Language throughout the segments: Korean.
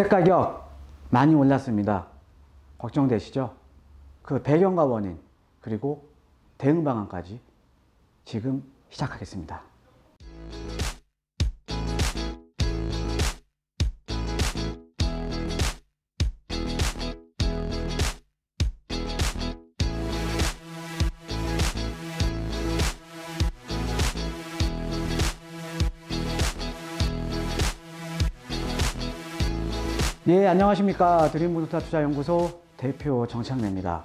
주택가격 많이 올랐습니다. 걱정되시죠? 그 배경과 원인, 그리고 대응 방안까지 지금 시작하겠습니다. 네, 안녕하십니까. 드림부동산투자연구소 대표 정창래입니다.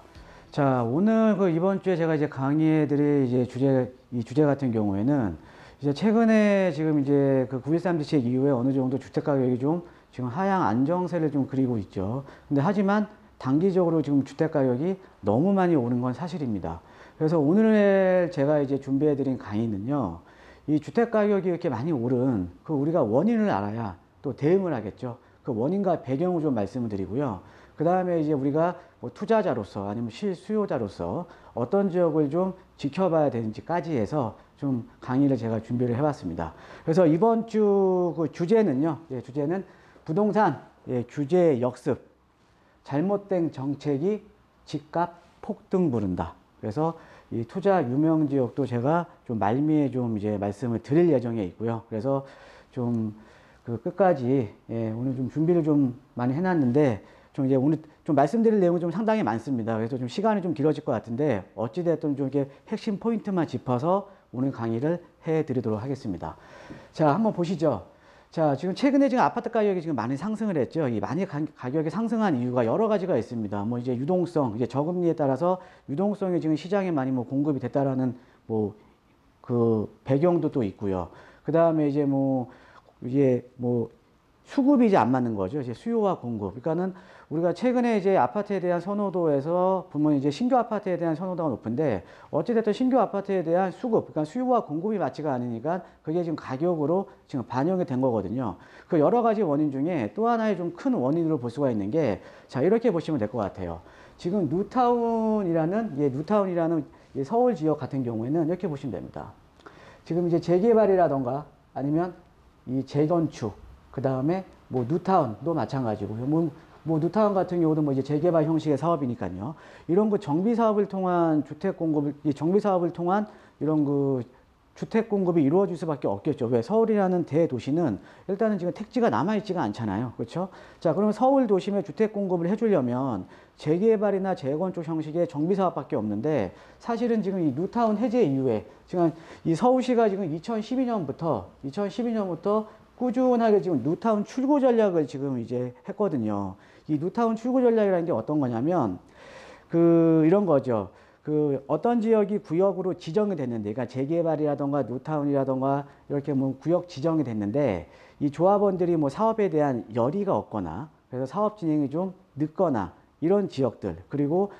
자, 오늘 이번 주에 제가 이제 강의해드릴 이 주제 같은 경우에는 이제 최근에 지금 이제 9.13 지식 이후에 어느 정도 주택가격이 좀 지금 하향 안정세를 좀 그리고 있죠. 근데 하지만 단기적으로 지금 주택가격이 너무 많이 오른 건 사실입니다. 그래서 오늘 제가 이제 준비해드린 강의는요, 이 주택가격이 이렇게 많이 오른 우리가 원인을 알아야 또 대응을 하겠죠. 그 원인과 배경을 좀 말씀을 드리고요. 그 다음에 이제 우리가 뭐 투자자로서 아니면 실수요자로서 어떤 지역을 좀 지켜봐야 되는지까지 해서 좀 강의를 제가 준비를 해봤습니다. 그래서 이번 주 주제는요, 주제는 부동산 규제 역습, 잘못된 정책이 집값 폭등 부른다. 그래서 이 투자 유명 지역도 제가 좀 말미에 좀 이제 말씀을 드릴 예정에 있고요. 그래서 좀 끝까지 오늘 좀 준비를 좀 많이 해놨는데 좀 이제 오늘 좀 말씀드릴 내용은 좀 상당히 많습니다. 그래서 좀 시간이 좀 길어질 것 같은데 어찌됐든 좀 이렇게 핵심 포인트만 짚어서 오늘 강의를 해드리도록 하겠습니다. 자, 한번 보시죠. 자, 지금 최근에 지금 아파트 가격이 지금 많이 상승을 했죠. 이 많이 가격이 상승한 이유가 여러 가지가 있습니다. 뭐 이제 유동성, 이제 저금리에 따라서 유동성이 지금 시장에 많이 뭐 공급이 됐다라는 배경도 또 있고요. 그 다음에 이제 수급이 이제 안 맞는 거죠. 이제 수요와 공급. 그러니까는 우리가 최근에 이제 아파트에 대한 선호도에서 보면 이제 신규 아파트에 대한 선호도가 높은데 어찌됐든 신규 아파트에 대한 수급, 그러니까 수요와 공급이 맞지가 않으니까 그게 지금 가격으로 지금 반영이 된 거거든요. 그 여러 가지 원인 중에 또 하나의 좀 큰 원인으로 볼 수가 있는 게, 자, 이렇게 보시면 될 것 같아요. 지금 뉴타운이라는 서울 지역 같은 경우에는 이렇게 보시면 됩니다. 지금 이제 재개발이라던가 아니면 이 재건축, 그 다음에 뉴타운도 마찬가지고요. 뉴타운 같은 경우도 이제 재개발 형식의 사업이니까요. 이런 정비 사업을 통한 정비 사업을 통한 이런 주택 공급이 이루어질 수밖에 없겠죠. 왜? 서울이라는 대도시는 일단은 지금 택지가 남아있지가 않잖아요. 그렇죠? 자, 그러면 서울 도심에 주택 공급을 해주려면 재개발이나 재건축 형식의 정비 사업밖에 없는데, 사실은 지금 이 뉴타운 해제 이후에 지금 이 서울시가 지금 2012년부터 꾸준하게 지금 뉴타운 출구 전략을 지금 이제 했거든요. 이 뉴타운 출구 전략이라는 게 어떤 거냐면 이런 거죠. 어떤 지역이 구역으로 지정이 됐는데, 그러니까 재개발이라던가 뉴타운이라던가 이렇게 구역 지정이 됐는데, 이 조합원들이 사업에 대한 열의가 없거나, 그래서 사업 진행이 좀 늦거나, 이런 지역들, 그리고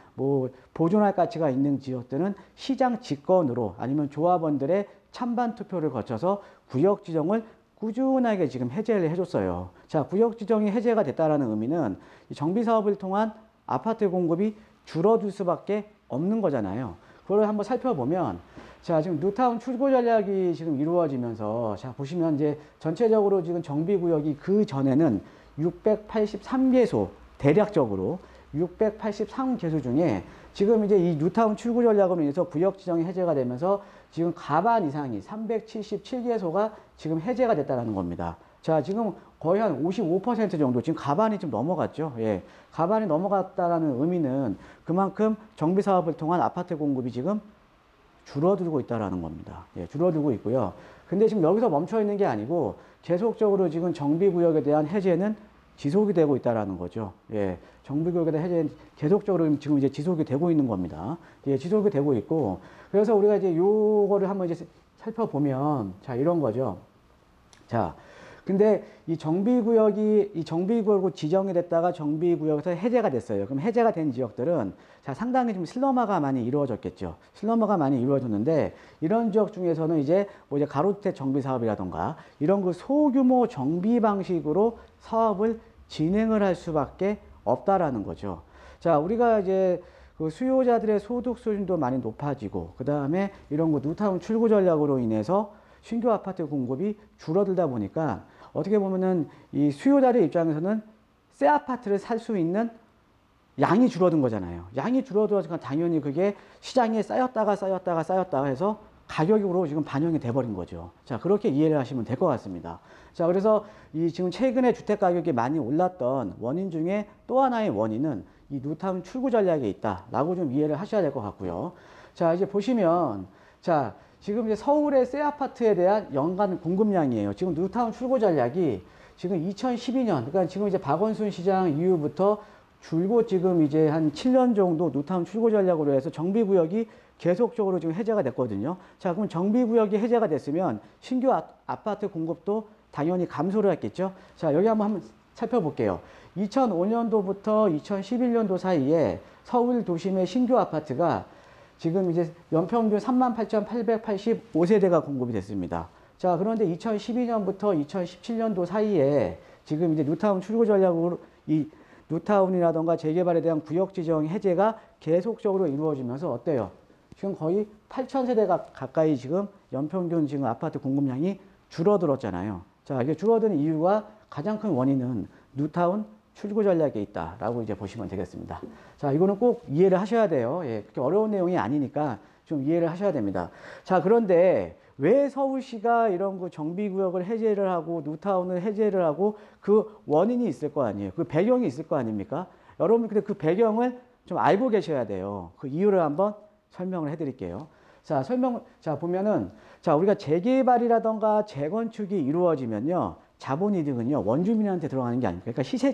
보존할 가치가 있는 지역들은 시장 직권으로 아니면 조합원들의 찬반 투표를 거쳐서 구역 지정을 꾸준하게 지금 해제를 해줬어요. 자, 구역 지정이 해제가 됐다라는 의미는 이 정비 사업을 통한 아파트 공급이 줄어들 수밖에 없는 거잖아요. 그걸 한번 살펴보면, 자, 지금 뉴타운 출구 전략이 지금 이루어지면서, 자, 보시면 이제 전체적으로 지금 정비구역이 그 전에는 683개소, 대략적으로 683개소 중에 지금 이제 이 뉴타운 출구 전략으로 인해서 구역 지정이 해제가 되면서 지금 가반 이상이 377개소가 지금 해제가 됐다는 겁니다. 자, 지금 거의 한 55% 정도, 지금 가반이 좀 넘어갔죠. 예. 가반이 넘어갔다라는 의미는 그만큼 정비 사업을 통한 아파트 공급이 지금 줄어들고 있다라는 겁니다. 예, 줄어들고 있고요. 근데 지금 여기서 멈춰 있는 게 아니고 계속적으로 지금 정비 구역에 대한 해제는 지속이 되고 있다라는 거죠. 예. 정비 구역에 대한 해제는 계속적으로 지금 이제 지속이 되고 있는 겁니다. 예, 지속이 되고 있고. 그래서 우리가 이제 요거를 한번 이제 살펴보면, 자, 이런 거죠. 자, 근데 이 정비구역으로 지정이 됐다가 정비구역에서 해제가 됐어요. 그럼 해제가 된 지역들은, 자, 상당히 좀 슬럼화가 많이 이루어졌겠죠. 슬럼화가 많이 이루어졌는데, 이런 지역 중에서는 이제 이제 가로주택 정비 사업이라던가 이런 소규모 정비 방식으로 사업을 진행을 할 수밖에 없다라는 거죠. 자, 우리가 이제 수요자들의 소득 수준도 많이 높아지고, 그 다음에 이런 뉴타운 출구 전략으로 인해서 신규 아파트 공급이 줄어들다 보니까 어떻게 보면은 이 수요자들 입장에서는 새 아파트를 살 수 있는 양이 줄어든 거잖아요. 양이 줄어들어서 당연히 그게 시장에 쌓였다가 해서 가격으로 지금 반영이 돼버린 거죠. 자, 그렇게 이해를 하시면 될 것 같습니다. 자, 그래서 이 지금 최근에 주택 가격이 많이 올랐던 원인 중에 또 하나의 원인은 이 뉴타운 출구 전략에 있다라고 좀 이해를 하셔야 될 것 같고요. 자, 이제 보시면, 자, 지금 이제 서울의 새 아파트에 대한 연간 공급량이에요. 지금 뉴타운 출구 전략이 지금 2012년, 그러니까 지금 이제 박원순 시장 이후부터 줄곧 지금 이제 한 7년 정도 뉴타운 출구 전략으로 해서 정비구역이 계속적으로 지금 해제가 됐거든요. 자, 그럼 정비구역이 해제가 됐으면 신규 아파트 공급도 당연히 감소를 했겠죠. 자, 여기 한번 살펴볼게요. 2005년도부터 2011년도 사이에 서울 도심의 신규 아파트가 지금 이제 연평균 38,885세대가 공급이 됐습니다. 자, 그런데 2012년부터 2017년도 사이에 지금 이제 뉴타운 출구 전략으로 이 뉴타운이라던가 재개발에 대한 구역 지정 해제가 계속적으로 이루어지면서 어때요? 지금 거의 8,000세대가 가까이 지금 연평균 지금 아파트 공급량이 줄어들었잖아요. 자, 이게 줄어드는 이유가 가장 큰 원인은 뉴타운 출구 전략에 있다라고 이제 보시면 되겠습니다. 자, 이거는 꼭 이해를 하셔야 돼요. 예, 그렇게 어려운 내용이 아니니까 좀 이해를 하셔야 됩니다. 자, 그런데 왜 서울시가 이런 그 정비구역을 해제를 하고 뉴타운을 해제를 하고 그 원인이 있을 거 아니에요. 그 배경이 있을 거 아닙니까? 여러분, 근데 그 배경을 좀 알고 계셔야 돼요. 그 이유를 한번 설명을 해드릴게요. 자, 자, 보면은, 자, 우리가 재개발이라던가 재건축이 이루어지면요, 자본이득은요, 원주민한테 들어가는 게 아닙니까? 그러니까 시세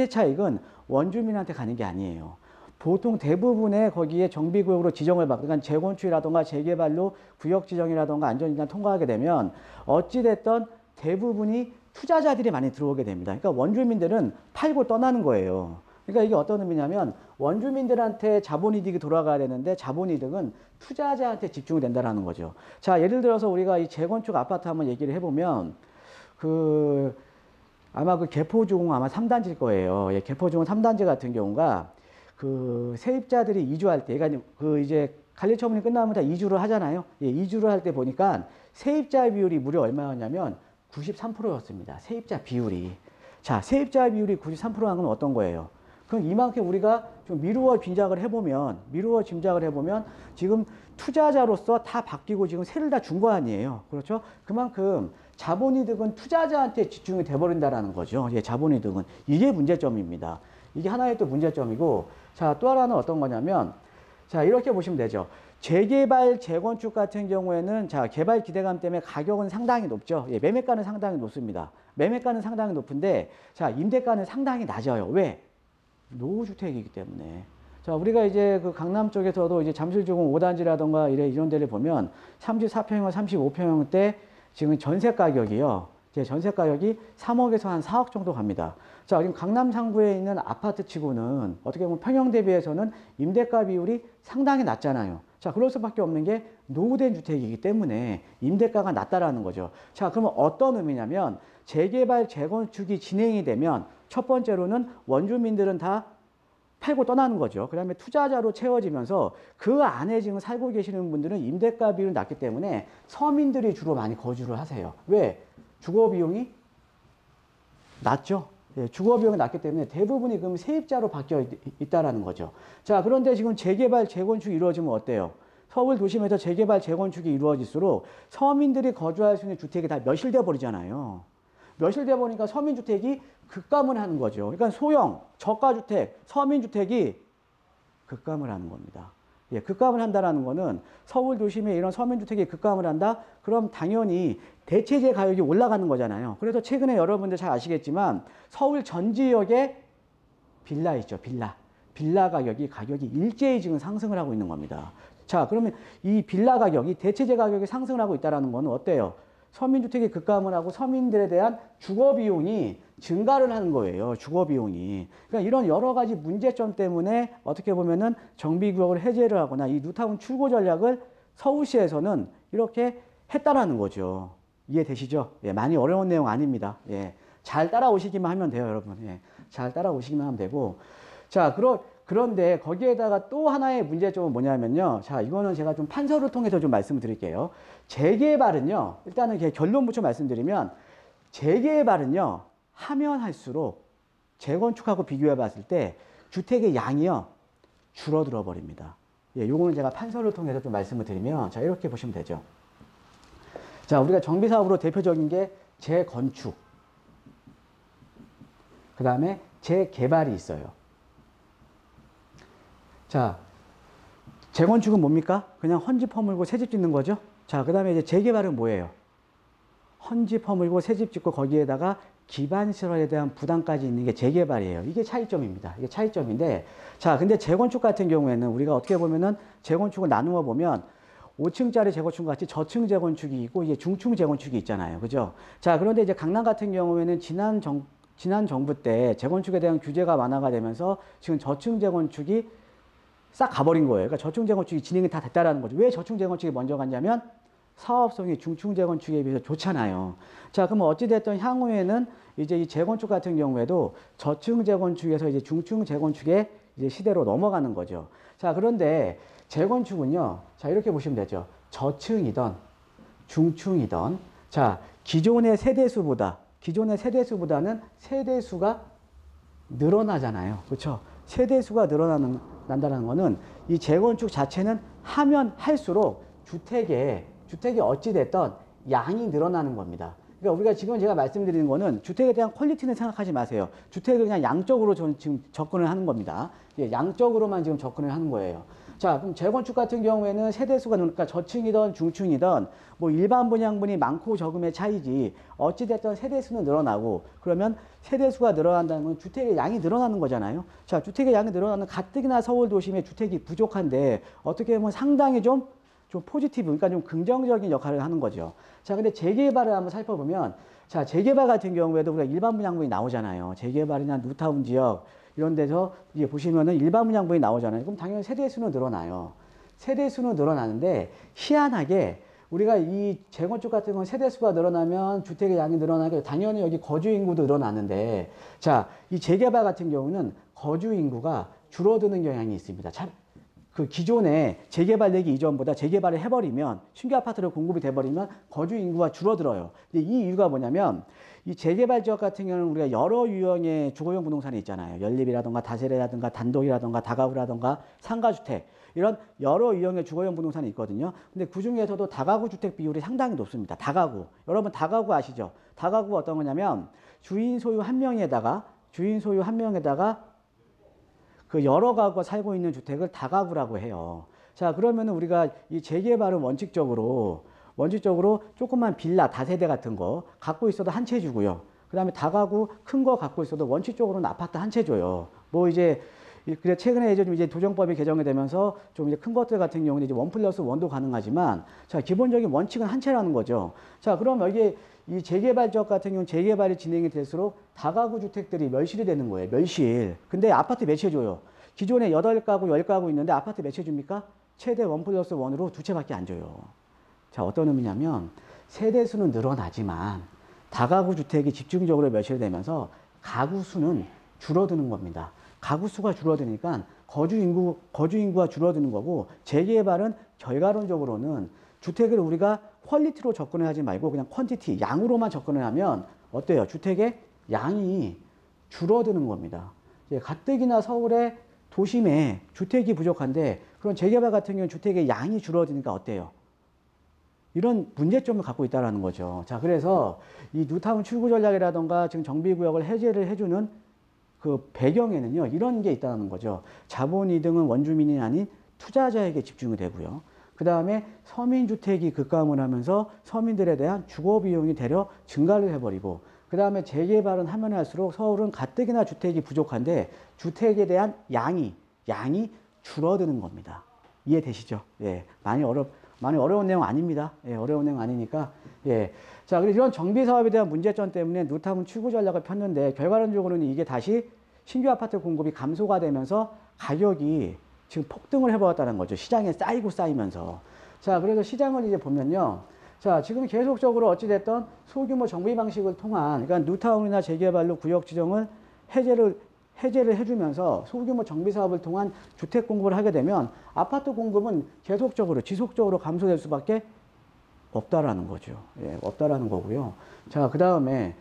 차익은 원주민한테 가는 게 아니에요. 보통 대부분의 거기에 정비구역으로 지정을 받고, 그러니까 재건축이라던가 재개발로 구역 지정이라던가 안전진단 통과하게 되면 어찌됐든 대부분이 투자자들이 많이 들어오게 됩니다. 그러니까 원주민들은 팔고 떠나는 거예요. 그러니까 이게 어떤 의미냐면 원주민들한테 자본이득이 돌아가야 되는데 자본이득은 투자자한테 집중이 된다는 거죠. 자, 예를 들어서 우리가 이 재건축 아파트 한번 얘기를 해보면 아마 그 개포주공 아마 3단지일 거예요. 예, 개포주공 3단지 같은 경우가 그 세입자들이 이주할 때, 그러니까 그 이제 관리처분이 끝나면 다 이주를 하잖아요. 예, 이주를 할 때 보니까 세입자 비율이 무려 얼마였냐면 93%였습니다. 세입자 비율이. 자, 세입자 비율이 93%한 건 어떤 거예요? 그럼 이만큼 우리가 좀 미루어 짐작을 해보면 지금 투자자로서 다 바뀌고 지금 세를 다 준 거 아니에요. 그렇죠? 그만큼 자본이득은 투자자한테 집중이 돼버린다라는 거죠. 예, 자본이득은. 이게 문제점입니다. 이게 하나의 또 문제점이고, 자, 또 하나는 어떤 거냐면, 자, 이렇게 보시면 되죠. 재개발, 재건축 같은 경우에는, 자, 개발 기대감 때문에 가격은 상당히 높죠. 예, 매매가는 상당히 높습니다. 매매가는 상당히 높은데, 자, 임대가는 상당히 낮아요. 왜? 노후주택이기 때문에. 자, 우리가 이제 그 강남 쪽에서도 이제 잠실주공 5단지라던가 이런 데를 보면 34평형, 35평형 때 지금 전세 가격이요. 제 전세 가격이 3억에서 한 4억 정도 갑니다. 자, 지금 강남 상구에 있는 아파트 치고는 어떻게 보면 평형 대비해서는 임대가 비율이 상당히 낮잖아요. 자, 그럴 수밖에 없는 게 노후된 주택이기 때문에 임대가가 낮다라는 거죠. 자, 그러면 어떤 의미냐면 재개발, 재건축이 진행이 되면 첫 번째로는 원주민들은 다 팔고 떠나는 거죠. 그 다음에 투자자로 채워지면서 그 안에 지금 살고 계시는 분들은 임대가 비율이 낮기 때문에 서민들이 주로 많이 거주를 하세요. 왜? 주거 비용이 낮죠. 예, 주거 비용이 낮기 때문에 대부분이 그럼 세입자로 바뀌어 있다라는 거죠. 자, 그런데 지금 재개발, 재건축이 이루어지면 어때요? 서울 도심에서 재개발, 재건축이 이루어질수록 서민들이 거주할 수 있는 주택이 다 멸실되어 버리잖아요. 멸실되어 보니까 서민주택이 급감을 하는 거죠. 그러니까 소형, 저가주택, 서민주택이 급감을 하는 겁니다. 예, 급감을 한다라는 거는 서울 도심에 이런 서민주택이 급감을 한다? 그럼 당연히 대체재 가격이 올라가는 거잖아요. 그래서 최근에 여러분들 잘 아시겠지만 서울 전 지역에 빌라 있죠, 빌라. 빌라 가격이 일제히 지금 상승을 하고 있는 겁니다. 자, 그러면 이 빌라 가격이 대체재 가격이 상승을 하고 있다는 거는 어때요? 서민주택이 급감을 하고 서민들에 대한 주거비용이 증가를 하는 거예요. 주거비용이. 그러니까 이런 여러 가지 문제점 때문에 어떻게 보면은 정비구역을 해제를 하거나 이 뉴타운 출고 전략을 서울시에서는 이렇게 했다라는 거죠. 이해되시죠? 예, 많이 어려운 내용 아닙니다. 예, 잘 따라오시기만 하면 돼요, 여러분. 예, 잘 따라오시기만 하면 되고. 자, 그런데 거기에다가 또 하나의 문제점은 뭐냐면요. 자, 이거는 제가 좀 판서를 통해서 좀 말씀을 드릴게요. 재개발은요, 일단은 결론부터 말씀드리면, 재개발은요, 하면 할수록 재건축하고 비교해 봤을 때 주택의 양이요, 줄어들어 버립니다. 예, 요거는 제가 판서를 통해서 좀 말씀을 드리면, 자, 이렇게 보시면 되죠. 자, 우리가 정비사업으로 대표적인 게 재건축, 그 다음에 재개발이 있어요. 자, 재건축은 뭡니까? 그냥 헌집 허물고 새집 짓는 거죠. 자, 그 다음에 이제 재개발은 뭐예요? 헌집 허물고 새집 짓고 거기에다가 기반시설에 대한 부담까지 있는 게 재개발이에요. 이게 차이점입니다. 이게 차이점인데, 자, 근데 재건축 같은 경우에는 우리가 어떻게 보면은 재건축을 나누어 보면 5층짜리 재건축 같이 저층 재건축이 있고 이제 중층 재건축이 있잖아요. 그죠? 자, 그런데 이제 강남 같은 경우에는 지난 정부 때 재건축에 대한 규제가 완화가 되면서 지금 저층 재건축이 싹 가버린 거예요. 그러니까 저층 재건축이 진행이 다 됐다라는 거죠. 왜 저층 재건축이 먼저 갔냐면 사업성이 중층 재건축에 비해서 좋잖아요. 자, 그럼 어찌됐든 향후에는 이제 이 재건축 같은 경우에도 저층 재건축에서 이제 중층 재건축의 이제 시대로 넘어가는 거죠. 자, 그런데 재건축은요, 자, 이렇게 보시면 되죠. 저층이던 중층이던, 자, 기존의 세대수보다는 세대수가 늘어나잖아요. 그렇죠? 세대수가 난다는 거는 이 재건축 자체는 하면 할수록 주택이 어찌됐던 양이 늘어나는 겁니다. 그러니까 우리가 지금 제가 말씀드리는 거는 주택에 대한 퀄리티는 생각하지 마세요. 주택을 그냥 양적으로 지금 접근을 하는 겁니다. 예, 양적으로만 지금 접근을 하는 거예요. 자, 그럼 재건축 같은 경우에는 세대수가 그러니까 저층이든 중층이든 뭐 일반 분양분이 많고 적음의 차이지 어찌됐든 세대수는 늘어나고, 그러면 세대수가 늘어난다는 건 주택의 양이 늘어나는 거잖아요. 자, 주택의 양이 늘어나는 가뜩이나 서울 도심에 주택이 부족한데 어떻게 보면 상당히 좀 포지티브, 그러니까 좀 긍정적인 역할을 하는 거죠. 자, 근데 재개발을 한번 살펴보면, 자, 재개발 같은 경우에도 우리가 일반 분양분이 나오잖아요. 재개발이나 뉴타운 지역 이런 데서 이제 보시면은 일반 분양분이 나오잖아요. 그럼 당연히 세대수는 늘어나요. 세대수는 늘어나는데 희한하게 우리가 이 재건축 같은 건 세대수가 늘어나면 주택의 양이 늘어나게 당연히 여기 거주 인구도 늘어나는데, 자, 이 재개발 같은 경우는 거주 인구가 줄어드는 경향이 있습니다. 그 기존에 재개발되기 이전보다 재개발을 해버리면 신규 아파트로 공급이 돼버리면 거주 인구가 줄어들어요. 근데 이 이유가 뭐냐면 이 재개발 지역 같은 경우는 우리가 여러 유형의 주거용 부동산이 있잖아요. 연립이라든가 다세대라든가 단독이라든가 다가구라든가 상가주택 이런 여러 유형의 주거용 부동산이 있거든요. 근데 그 중에서도 다가구 주택 비율이 상당히 높습니다. 다가구. 여러분 다가구 아시죠? 다가구가 어떤 거냐면 주인 소유 한 명에다가 그 여러 가구가 살고 있는 주택을 다가구라고 해요. 자, 그러면은 우리가 이 재개발은 원칙적으로 조그만 빌라 다세대 같은 거 갖고 있어도 한 채 주고요. 그 다음에 다가구 큰 거 갖고 있어도 원칙적으로는 아파트 한 채 줘요. 뭐 이제 그래 최근에 이제 도정법이 개정이 되면서 좀 이제 큰 것들 같은 경우는 이제 1+1도 가능하지만, 자, 기본적인 원칙은 한 채라는 거죠. 자, 그럼 여기 이 재개발 지역 같은 경우는 재개발이 진행이 될수록 다가구 주택들이 멸실이 되는 거예요. 멸실. 근데 아파트 몇 채 줘요? 기존에 8가구, 10가구 있는데 아파트 몇 채 줍니까? 최대 1+1으로 2채밖에 안 줘요. 자, 어떤 의미냐면 세대수는 늘어나지만 다가구 주택이 집중적으로 멸실되면서 가구 수는 줄어드는 겁니다. 가구 수가 줄어드니까 거주 인구가 줄어드는 거고, 재개발은 결과론적으로는 주택을 우리가 퀄리티로 접근을 하지 말고 그냥 퀀티티, 양으로만 접근을 하면 어때요? 주택의 양이 줄어드는 겁니다. 가뜩이나 서울의 도심에 주택이 부족한데 그런 재개발 같은 경우는 주택의 양이 줄어드니까 어때요? 이런 문제점을 갖고 있다는 거죠. 자, 그래서 이 뉴타운 출구 전략이라던가 지금 정비구역을 해제를 해주는 그 배경에는요, 이런 게 있다는 거죠. 자본 이득은 원주민이 아닌 투자자에게 집중이 되고요. 그 다음에 서민주택이 급감을 하면서 서민들에 대한 주거비용이 대려 증가를 해버리고, 그 다음에 재개발은 하면 할수록 서울은 가뜩이나 주택이 부족한데 주택에 대한 양이 줄어드는 겁니다. 이해되시죠? 예, 많이 어려운 내용 아닙니다. 예, 어려운 내용 아니니까. 예. 자, 그래서 이런 정비 사업에 대한 문제점 때문에 뉴타운 출구 전략을 폈는데 결과론적으로는 이게 다시 신규 아파트 공급이 감소가 되면서 가격이 지금 폭등을 해버렸다는 거죠. 시장에 쌓이면서. 자, 그래서 시장을 이제 보면요. 자, 지금 계속적으로 어찌됐든 소규모 정비 방식을 통한, 그러니까 뉴타운이나 재개발로 구역 지정을 해제를 해주면서 소규모 정비 사업을 통한 주택 공급을 하게 되면 아파트 공급은 지속적으로 감소될 수밖에 없다라는 거죠. 예, 없다라는 거고요. 자, 그 다음에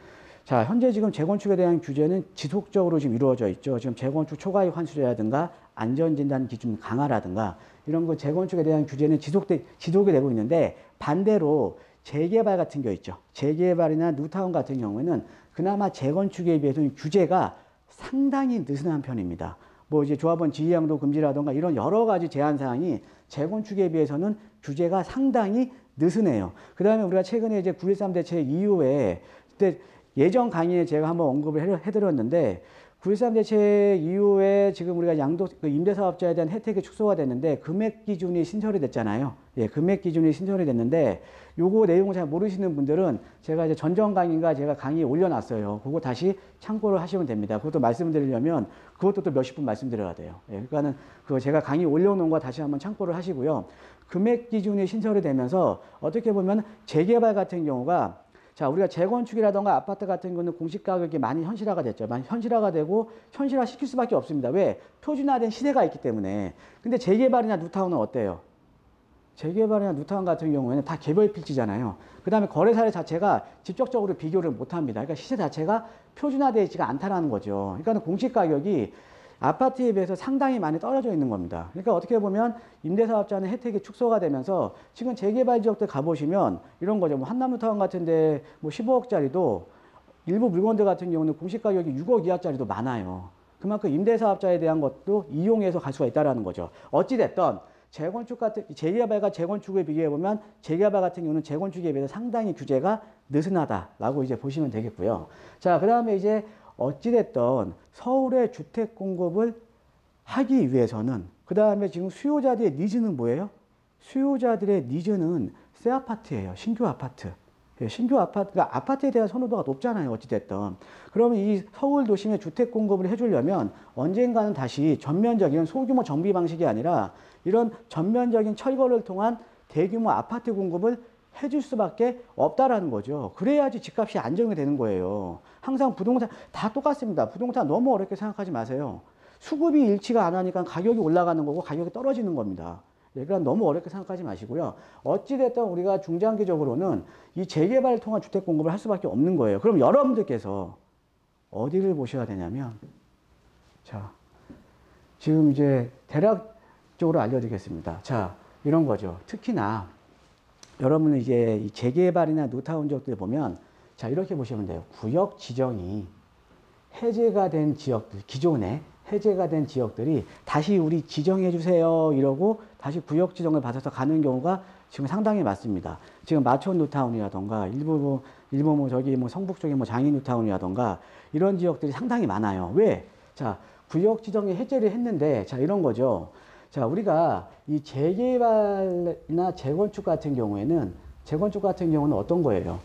자, 현재 지금 재건축에 대한 규제는 지속적으로 지금 이루어져 있죠. 지금 재건축 초과이익 환수제라든가 안전진단 기준 강화라든가 이런 거 재건축에 대한 규제는 지속이 되고 있는데 반대로 재개발 같은 거 있죠. 재개발이나 뉴타운 같은 경우에는 그나마 재건축에 비해서는 규제가 상당히 느슨한 편입니다. 뭐 이제 조합원 지휘양도 금지라든가 이런 여러 가지 제한 사항이 재건축에 비해서는 규제가 상당히 느슨해요. 그 다음에 우리가 최근에 이제 9.13 대책 이후에 그때 예전 강의에 제가 한번 언급을 해드렸는데 9.13 대책 이후에 지금 우리가 임대사업자에 대한 혜택이 축소가 됐는데 금액 기준이 신설이 됐잖아요. 예, 금액 기준이 신설이 됐는데 요거 내용을 잘 모르시는 분들은 제가 이제 전전 강의인가 제가 강의에 올려놨어요. 그거 다시 참고를 하시면 됩니다. 그것도 말씀드리려면 그것도 또 몇십 분 말씀드려야 돼요. 예, 그러니까는 그거 제가 강의 올려놓은 거 다시 한번 참고를 하시고요. 금액 기준이 신설이 되면서 어떻게 보면 재개발 같은 경우가 자, 우리가 재건축이라던가 아파트 같은 거는 공시가격이 많이 현실화가 됐죠. 많이 현실화가 되고 현실화 시킬 수밖에 없습니다. 왜? 표준화된 시대가 있기 때문에. 근데 재개발이나 뉴타운은 어때요? 재개발이나 뉴타운 같은 경우에는 다 개별 필지잖아요. 그 다음에 거래 사례 자체가 직접적으로 비교를 못 합니다. 그러니까 시세 자체가 표준화되어 있지가 않다는 거죠. 그러니까 공시가격이 아파트에 비해서 상당히 많이 떨어져 있는 겁니다. 그러니까 어떻게 보면 임대사업자는 혜택이 축소가 되면서 지금 재개발 지역들 가보시면 이런 거죠. 뭐 한남뉴타운 같은데 뭐 15억짜리도 일부 물건들 같은 경우는 공시가격이 6억 이하짜리도 많아요. 그만큼 임대사업자에 대한 것도 이용해서 갈 수가 있다는 거죠. 어찌됐든 재개발과 재건축을 비교해보면 재개발 같은 경우는 재건축에 비해서 상당히 규제가 느슨하다라고 이제 보시면 되겠고요. 자, 그 다음에 이제 어찌됐든 서울의 주택 공급을 하기 위해서는 그 다음에 지금 수요자들의 니즈는 뭐예요? 수요자들의 니즈는 새 아파트예요. 신규 아파트. 신규 아파트, 그러니까 아파트에 대한 선호도가 높잖아요. 어찌됐든. 그러면 이 서울 도심의 주택 공급을 해주려면 언젠가는 다시 전면적인 소규모 정비 방식이 아니라 이런 전면적인 철거를 통한 대규모 아파트 공급을 해줄 수밖에 없다라는 거죠. 그래야지 집값이 안정이 되는 거예요. 항상 부동산 다 똑같습니다. 부동산 너무 어렵게 생각하지 마세요. 수급이 일치가 안 하니까 가격이 올라가는 거고 가격이 떨어지는 겁니다. 그러니까 너무 어렵게 생각하지 마시고요. 어찌됐든 우리가 중장기적으로는 이 재개발을 통한 주택 공급을 할 수밖에 없는 거예요. 그럼 여러분들께서 어디를 보셔야 되냐면, 자, 지금 이제 대략적으로 알려드리겠습니다. 자, 이런 거죠. 특히나 여러분은 이제 이 재개발이나 뉴타운 지역들 보면 자, 이렇게 보시면 돼요. 구역 지정이 해제가 된 지역들, 기존에 해제가 된 지역들이 다시 우리 지정해 주세요 이러고 다시 구역 지정을 받아서 가는 경우가 지금 상당히 많습니다. 지금 마촌 뉴타운이라던가 일부 뭐 저기 뭐 성북 쪽에 뭐 장인 뉴타운이라던가 이런 지역들이 상당히 많아요. 왜? 자, 구역 지정에 해제를 했는데 자, 이런 거죠. 자, 우리가 이 재개발이나 재건축 같은 경우는 어떤 거예요?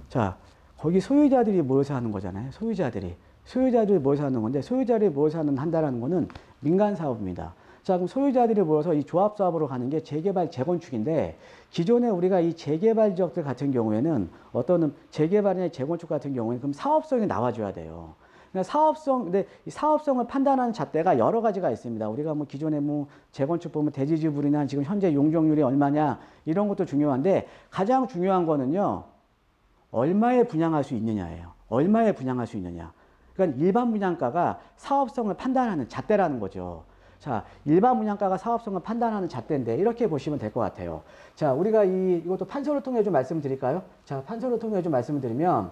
자, 거기 소유자들이 모여서 하는 거잖아요. 소유자들이 모여서 하는 건데, 소유자들이 모여서 한다라는 거는 민간 사업입니다. 자, 그럼 소유자들이 모여서 이 조합 사업으로 가는 게 재개발, 재건축인데, 기존에 우리가 이 재개발 지역들 같은 경우에는 어떤 재개발이나 재건축 같은 경우에는 그럼 사업성이 나와줘야 돼요. 근데 이 사업성을 판단하는 잣대가 여러 가지가 있습니다. 우리가 뭐 기존에 뭐 재건축 보면 대지지불이나 지금 현재 용적률이 얼마냐 이런 것도 중요한데 가장 중요한 거는요. 얼마에 분양할 수 있느냐예요. 얼마에 분양할 수 있느냐. 그러니까 일반 분양가가 사업성을 판단하는 잣대라는 거죠. 자, 일반 분양가가 사업성을 판단하는 잣대인데 이렇게 보시면 될 것 같아요. 자, 우리가 이것도 판서를 통해 좀 말씀드릴까요? 자, 판서를 통해 좀 말씀을 드리면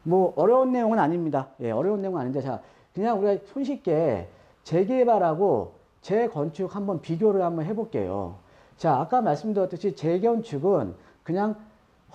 뭐 어려운 내용은 아닙니다. 예, 어려운 내용은 아닌데 자, 그냥 우리가 손쉽게 재개발하고 재건축 한번 비교를 한번 해볼게요. 자, 아까 말씀드렸듯이 재건축은 그냥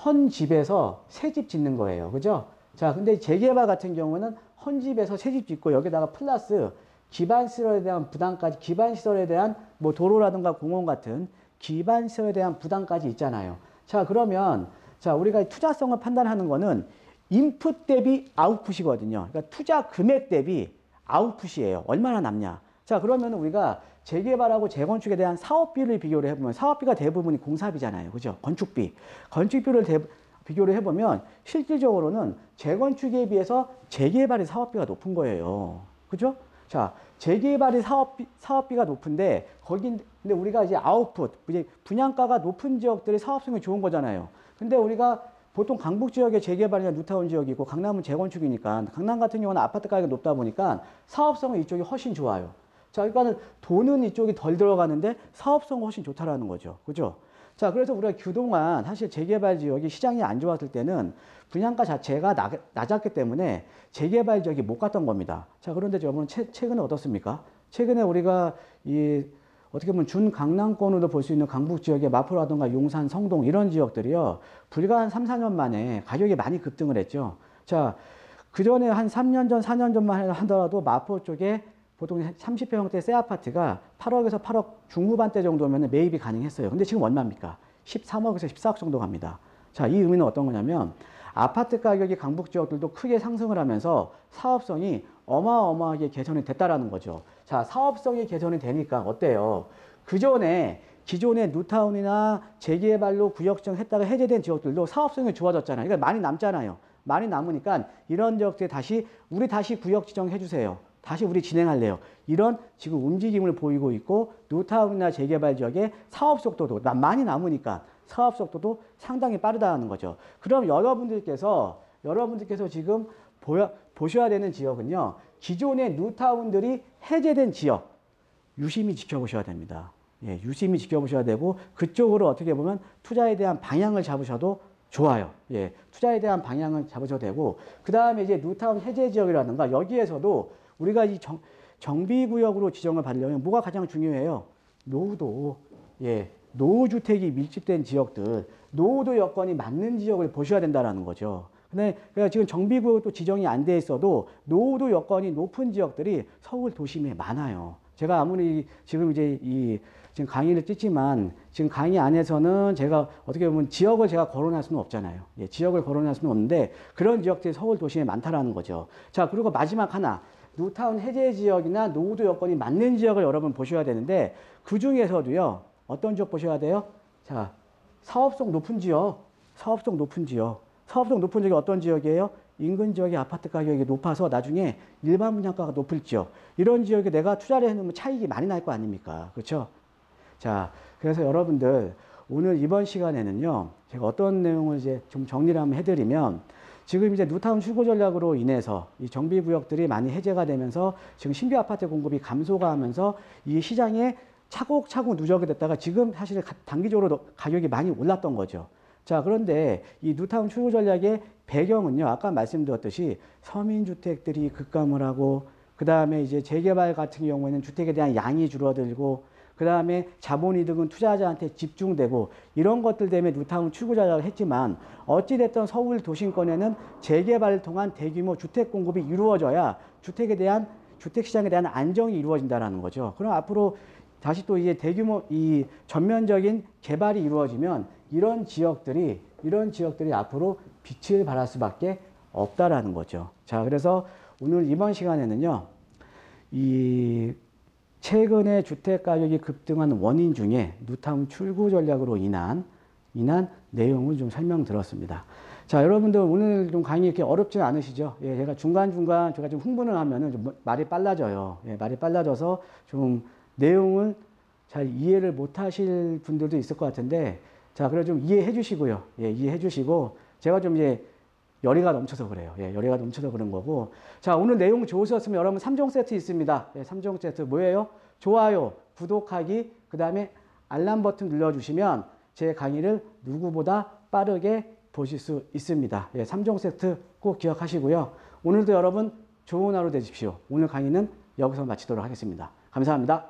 헌 집에서 새 집 짓는 거예요. 그죠? 자, 근데 재개발 같은 경우는 헌 집에서 새 집 짓고 여기다가 플러스 기반시설에 대한 부담까지, 기반시설에 대한 뭐 도로라든가 공원 같은 기반시설에 대한 부담까지 있잖아요. 자, 그러면 자, 우리가 투자성을 판단하는 거는 인풋 대비 아웃풋이거든요. 그러니까 투자 금액 대비 아웃풋이에요. 얼마나 남냐. 자, 그러면 우리가 재개발하고 재건축에 대한 사업비를 비교를 해보면 사업비가 대부분이 공사비잖아요. 그죠? 건축비를 비교를 해보면 실질적으로는 재건축에 비해서 재개발의 사업비가 높은 거예요. 그죠? 자, 재개발의 사업비가 높은데 근데 우리가 이제 아웃풋, 이제 분양가가 높은 지역들의 사업성이 좋은 거잖아요. 근데 우리가 보통 강북 지역의 재개발이나 뉴타운 지역이고 강남은 재건축이니까 강남 같은 경우는 아파트 가격이 높다 보니까 사업성은 이쪽이 훨씬 좋아요. 자, 그러니까 돈은 이쪽이 덜 들어가는데 사업성은 훨씬 좋다라는 거죠. 그죠? 자, 그래서 우리가 그동안 사실 재개발 지역이 시장이 안 좋았을 때는 분양가 자체가 낮았기 때문에 재개발 지역이 못 갔던 겁니다. 자, 그런데 여러분 최근에 어떻습니까? 최근에 우리가 어떻게 보면 준강남권으로 볼 수 있는 강북 지역의 마포라든가 용산, 성동 이런 지역들이요. 불과 한 3, 4년 만에 가격이 많이 급등을 했죠. 자, 그 전에 한 3년 전, 4년 전만 하더라도 마포 쪽에 보통 30평형대 새 아파트가 8억에서 8억 중후반대 정도면 매입이 가능했어요. 근데 지금 얼마입니까? 13억에서 14억 정도 갑니다. 자, 이 의미는 어떤 거냐면 아파트 가격이 강북 지역들도 크게 상승을 하면서 사업성이 어마어마하게 개선이 됐다라는 거죠. 자, 사업성이 개선이 되니까 어때요? 그 전에 기존의 뉴타운이나 재개발로 구역 지정했다가 해제된 지역들도 사업성이 좋아졌잖아요. 그러니까 많이 남잖아요. 많이 남으니까 이런 지역들에 우리 다시 구역 지정해 주세요. 다시 우리 진행할래요. 이런 지금 움직임을 보이고 있고 뉴타운이나 재개발 지역의 사업 속도도 많이 남으니까 사업 속도도 상당히 빠르다는 거죠. 그럼 여러분들께서 지금 보셔야 되는 지역은요. 기존의 뉴타운들이 해제된 지역 유심히 지켜보셔야 됩니다. 예, 유심히 지켜보셔야 되고 그쪽으로 어떻게 보면 투자에 대한 방향을 잡으셔도 좋아요. 예, 투자에 대한 방향을 잡으셔도 되고 그 다음에 이제 뉴타운 해제 지역이라든가 여기에서도 우리가 이 정비구역으로 지정을 받으려면 뭐가 가장 중요해요? 노후도. 예, 노후주택이 밀집된 지역들, 노후도 여건이 맞는 지역을 보셔야 된다는 거죠. 근데 그러니까 지금 정비구역도 지정이 안 돼 있어도 노후도 여건이 높은 지역들이 서울 도심에 많아요. 제가 아무리 지금 지금 강의를 찍지만 지금 강의 안에서는 제가 어떻게 보면 지역을 제가 거론할 수는 없잖아요. 예, 지역을 거론할 수는 없는데 그런 지역들이 서울 도심에 많다라는 거죠. 자, 그리고 마지막 하나. 뉴타운 해제 지역이나 노후도 여건이 맞는 지역을 여러분 보셔야 되는데 그 중에서도요. 어떤 지역 보셔야 돼요? 자, 사업성 높은 지역이 어떤 지역이에요? 인근 지역의 아파트 가격이 높아서 나중에 일반 분양가가 높을 지역. 이런 지역에 내가 투자를 해놓으면 차익이 많이 날 거 아닙니까? 그렇죠? 자, 그래서 여러분들 오늘 이번 시간에는요. 제가 어떤 내용을 이제 좀 정리를 한번 해드리면 지금 이제 뉴타운 출고 전략으로 인해서 이 정비구역들이 많이 해제가 되면서 지금 신규 아파트 공급이 감소가 하면서 이 시장에 차곡차곡 누적이 됐다가 지금 사실 단기적으로 가격이 많이 올랐던 거죠. 자, 그런데 이 뉴타운 출고 전략의 배경은요, 아까 말씀드렸듯이 서민주택들이 급감을 하고, 그 다음에 이제 재개발 같은 경우에는 주택에 대한 양이 줄어들고, 그 다음에 자본이득은 투자자한테 집중되고 이런 것들 때문에 뉴타운 출구 전략을 했지만 어찌됐든 서울 도심권에는 재개발을 통한 대규모 주택 공급이 이루어져야 주택시장에 대한 안정이 이루어진다는 거죠. 그럼 앞으로 다시 또 이제 대규모 이 전면적인 개발이 이루어지면 이런 지역들이 앞으로 빛을 발할 수밖에 없다라는 거죠. 자, 그래서 오늘 이번 시간에는요, 최근에 주택 가격이 급등한 원인 중에 뉴타운 출구 전략으로 인한 내용을 좀 설명드렸습니다. 자, 여러분들 오늘 좀 강의 이렇게 어렵지 않으시죠? 예, 제가 중간중간 제가 좀 흥분을 하면은 좀 말이 빨라져요. 예, 말이 빨라져서 좀 내용을 잘 이해를 못 하실 분들도 있을 것 같은데, 자, 그래 좀 이해해 주시고요. 예, 이해해 주시고, 제가 좀 이제 열의가 넘쳐서 그래요. 예, 열의가 넘쳐서 그런 거고. 자, 오늘 내용 좋으셨으면 여러분 3종 세트 있습니다. 예, 3종 세트 뭐예요? 좋아요, 구독하기, 그 다음에 알람 버튼 눌러주시면 제 강의를 누구보다 빠르게 보실 수 있습니다. 예, 3종 세트 꼭 기억하시고요. 오늘도 여러분 좋은 하루 되십시오. 오늘 강의는 여기서 마치도록 하겠습니다. 감사합니다.